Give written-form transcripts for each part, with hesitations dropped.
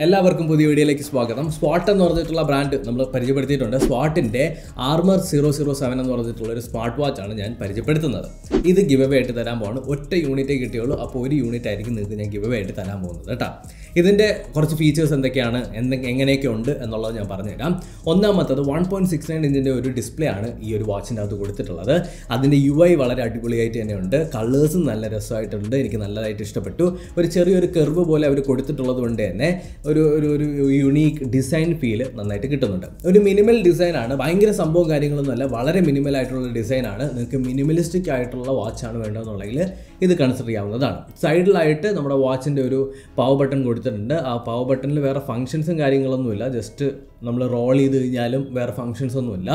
എല്ലാവർക്കും പുതിയ വീഡിയോയിലേക്ക് സ്വാഗതം. സ്വാട്ട് എന്ന് പറഞ്ഞിട്ടുള്ള ബ്രാൻഡ് നമ്മൾ പരിചയപ്പെടുത്തിയിട്ടുണ്ട്. സ്വാട്ടിൻ്റെ ആർമർ 007 എന്ന് പറഞ്ഞിട്ടുള്ള ഒരു സ്മാർട്ട് വാച്ചാണ് ഞാൻ പരിചയപ്പെടുത്തുന്നത്. ഇത് ഗിവ് അവേ ആയിട്ട് തരാൻ പോകുന്നത്. ഒറ്റ യൂണിറ്റേ കിട്ടിയുള്ളൂ. അപ്പോൾ ഒരു യൂണിറ്റ് ആയിരിക്കും നിങ്ങൾക്ക് ഞാൻ ഗിവ് അവേ ആയിട്ട് തരാൻ പോകുന്നത് കേട്ടോ. ഇതിൻ്റെ കുറച്ച് ഫീച്ചേഴ്സ് എന്തൊക്കെയാണ്, എങ്ങനെയൊക്കെ ഉണ്ട് എന്നുള്ളത് ഞാൻ പറഞ്ഞുതരാം. ഒന്നാമത്തത് 1.69 ഇഞ്ചിൻ്റെ ഒരു ഡിസ്പ്ലേ ആണ് ഈ ഒരു വാച്ചിൻ്റെ അകത്ത് കൊടുത്തിട്ടുള്ളത്. അതിൻ്റെ UI വളരെ അടിപൊളിയായിട്ട് തന്നെയുണ്ട്. കളേഴ്സും നല്ല രസമായിട്ടുണ്ട്. എനിക്ക് നല്ലതായിട്ട് ഇഷ്ടപ്പെട്ടു. ഒരു ചെറിയൊരു കർവ് പോലെ അവർ കൊടുത്തിട്ടുള്ളത് കൊണ്ട് തന്നെ ഒരു യുണീക്ക് ഡിസൈൻ ഫീല് നന്നായിട്ട് കിട്ടുന്നുണ്ട്. ഒരു മിനിമൽ ഡിസൈനാണ്, ഭയങ്കര സംഭവം കാര്യങ്ങളൊന്നുമല്ല, വളരെ മിനിമൽ ആയിട്ടുള്ള ഡിസൈനാണ്. നിങ്ങൾക്ക് മിനിമലിസ്റ്റിക് ആയിട്ടുള്ള വാച്ചാണ് വേണ്ടതെന്നുണ്ടെങ്കിൽ ഇത് കൺസിഡർ ചെയ്യാവുന്നതാണ്. സൈഡിലായിട്ട് നമ്മുടെ വാച്ചിൻ്റെ ഒരു പവർ ബട്ടൺ കൊടുത്തിട്ടുണ്ട്. ആ പവർ ബട്ടണിൽ വേറെ ഫങ്ഷൻസും കാര്യങ്ങളൊന്നുമില്ല. ജസ്റ്റ് നമ്മൾ റോൾ ചെയ്ത് കഴിഞ്ഞാലും വേറെ ഫങ്ഷൻസ് ഒന്നുമില്ല.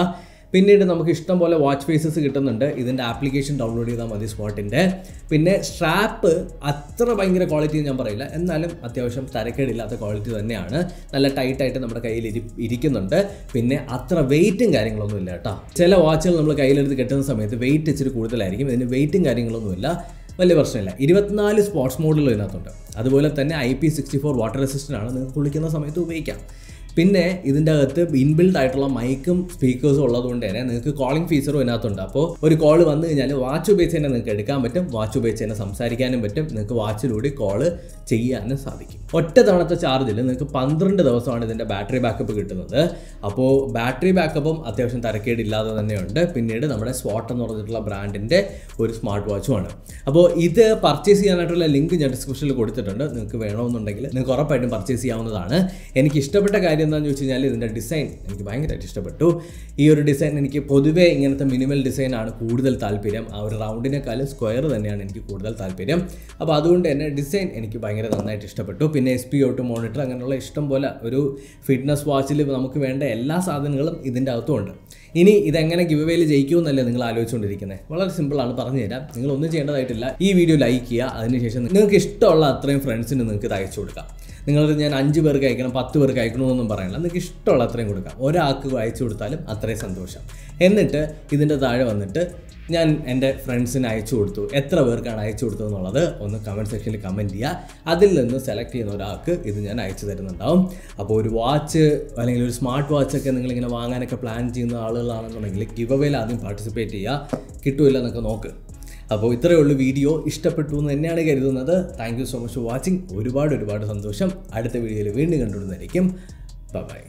പിന്നീട് നമുക്ക് ഇഷ്ടം പോലെ വാച്ച് ഫേസസ് കിട്ടുന്നുണ്ട്. ഇതിൻ്റെ ആപ്ലിക്കേഷൻ ഡൗൺലോഡ് ചെയ്താൽ മതി സ്വാട്ടിൻ്റെ. പിന്നെ സ്ട്രാപ്പ് അത്ര ഭയങ്കര ക്വാളിറ്റി ഞാൻ പറയില്ല, എന്നാലും അത്യാവശ്യം തരക്കേടില്ലാത്ത ക്വാളിറ്റി തന്നെയാണ്. നല്ല ടൈറ്റായിട്ട് നമ്മുടെ കയ്യിൽ ഇരിക്കുന്നുണ്ട്. പിന്നെ അത്ര വെയിറ്റും കാര്യങ്ങളൊന്നും ഇല്ല കേട്ടോ. ചില വാച്ചുകൾ നമ്മൾ കയ്യിലെടുത്ത് കെട്ടുന്ന സമയത്ത് വെയിറ്റ് ഇച്ചിരി കൂടുതലായിരിക്കും. ഇതിന് വെയിറ്റും കാര്യങ്ങളൊന്നുമില്ല, വലിയ പ്രശ്നമില്ല. 24 സ്പോർട്സ് മോഡലും ഇതിനകത്തുണ്ട്. അതുപോലെ തന്നെ IP64 വാട്ടർ റെസിസ്റ്റൻ്റ് ആണ്, നിങ്ങൾക്ക് കുളിക്കുന്ന സമയത്ത് ഉപയോഗിക്കാം. പിന്നെ ഇതിൻ്റെ അകത്ത് ഇൻബിൽഡ് ആയിട്ടുള്ള മൈക്കും സ്പീക്കേഴ്സും ഉള്ളതുകൊണ്ട് തന്നെ നിങ്ങൾക്ക് കോളിംഗ് ഫീച്ചറും ഇതിനകത്തുണ്ട്. അപ്പോൾ ഒരു കോൾ വന്നു കഴിഞ്ഞാൽ വാച്ച് ഉപയോഗിച്ച് തന്നെ നിങ്ങൾക്ക് എടുക്കാൻ പറ്റും, വാച്ച് ഉപയോഗിച്ച് തന്നെ സംസാരിക്കാനും പറ്റും. നിങ്ങൾക്ക് വാച്ചിലൂടെ കോള് ചെയ്യാനും സാധിക്കും. ഒറ്റ തവണത്തെ ചാർജിൽ നിങ്ങൾക്ക് 12 ദിവസമാണ് ഇതിൻ്റെ ബാറ്ററി ബാക്കപ്പ് കിട്ടുന്നത്. അപ്പോൾ ബാറ്ററി ബാക്കപ്പും അത്യാവശ്യം തരക്കേടില്ലാതെ തന്നെയുണ്ട്. പിന്നീട് നമ്മുടെ സ്വാട്ട് എന്ന് പറഞ്ഞിട്ടുള്ള ബ്രാൻഡിൻ്റെ ഒരു സ്മാർട്ട് വാച്ചുമാണ്. അപ്പോൾ ഇത് പർച്ചേസ് ചെയ്യാനായിട്ടുള്ള ലിങ്ക് ഞാൻ ഡിസ്ക്രിപ്ഷനിൽ കൊടുത്തിട്ടുണ്ട്. നിങ്ങൾക്ക് വേണമെന്നുണ്ടെങ്കിൽ നിങ്ങൾക്ക് ഉറപ്പായിട്ടും പർച്ചേസ് ചെയ്യാവുന്നതാണ്. എനിക്ക് ഇഷ്ടപ്പെട്ട കാര്യം എന്താണെന്ന് വെച്ച് കഴിഞ്ഞാൽ ഇതിൻ്റെ ഡിസൈൻ എനിക്ക് ഭയങ്കരമായിട്ട് ഇഷ്ടപ്പെട്ടു. ഈ ഒരു ഡിസൈൻ എനിക്ക് പൊതുവേ ഇങ്ങനത്തെ മിനിമൽ ഡിസൈനാണ് കൂടുതൽ താല്പര്യം. ആ ഒരു റൗണ്ടിനേക്കാളും സ്ക്വയർ തന്നെയാണ് എനിക്ക് കൂടുതൽ താല്പര്യം. അപ്പോൾ അതുകൊണ്ട് തന്നെ ഡിസൈൻ എനിക്ക് ഭയങ്കര നന്നായിട്ട് ഇഷ്ടപ്പെട്ടു. പിന്നെ SpO2 മോണിറ്റർ, അങ്ങനെയുള്ള ഇഷ്ടം പോലെ ഒരു ഫിറ്റ്നസ് വാച്ചിൽ നമുക്ക് വേണ്ട എല്ലാ സാധനങ്ങളും ഇതിൻ്റെ അകത്തുമുണ്ട്. ഇനി ഇതെങ്ങനെ ഗിവ് അവേയിൽ ജയിക്കുമെന്നല്ലേ നിങ്ങൾ ആലോചിച്ചുകൊണ്ടിരിക്കുന്നത്? വളരെ സിമ്പിളാണ്, പറഞ്ഞു തരാം. നിങ്ങളൊന്നും ചെയ്യേണ്ടതായിട്ടില്ല. ഈ വീഡിയോ ലൈക്ക് ചെയ്യുക. അതിനുശേഷം നിങ്ങൾക്ക് ഇഷ്ടമുള്ള അത്രയും ഫ്രണ്ട്സിന് നിങ്ങൾക്ക് ഇത് അയച്ചു കൊടുക്കാം. നിങ്ങൾക്ക് ഞാൻ 5 പേർക്ക് അയക്കണം, 10 പേർക്ക് അയക്കണമെന്നൊന്നും പറയില്ല. നിങ്ങൾക്ക് ഇഷ്ടമുള്ള അത്രയും കൊടുക്കാം. ഒരാൾക്ക് അയച്ചു കൊടുത്താലും അത്രയും സന്തോഷം. എന്നിട്ട് ഇതിൻ്റെ താഴെ വന്നിട്ട് ഞാൻ എൻ്റെ ഫ്രണ്ട്സിന് അയച്ചു കൊടുത്തു, എത്ര പേർക്കാണ് അയച്ചു കൊടുത്തതെന്നുള്ളത് ഒന്ന് കമൻറ്റ് സെക്ഷനിൽ കമൻറ്റ് ചെയ്യുക. അതിൽ നിന്ന് സെലക്ട് ചെയ്യുന്ന ഒരാൾക്ക് ഇത് ഞാൻ അയച്ചു തരുന്നുണ്ടാവും. അപ്പോൾ ഒരു വാച്ച് അല്ലെങ്കിൽ ഒരു സ്മാർട്ട് വാച്ചൊക്കെ നിങ്ങളിങ്ങനെ വാങ്ങാനൊക്കെ പ്ലാൻ ചെയ്യുന്ന ആളുകളാണെന്നുണ്ടെങ്കിൽ ഗിവ് അവേയിൽ ആദ്യം പാർട്ടിസിപ്പേറ്റ് ചെയ്യുക. കിട്ടുമില്ല എന്നൊക്കെ നോക്ക്. അപ്പോൾ ഇത്രയേ ഉള്ളൂ. വീഡിയോ ഇഷ്ടപ്പെട്ടു എന്ന് തന്നെയാണ് കരുതുന്നത്. Thank you so much for watching. ഒരുപാട് സന്തോഷം. അടുത്ത വീഡിയോയിൽ വീണ്ടും കണ്ടുകൊണ്ടിരിക്കും. ബൈ.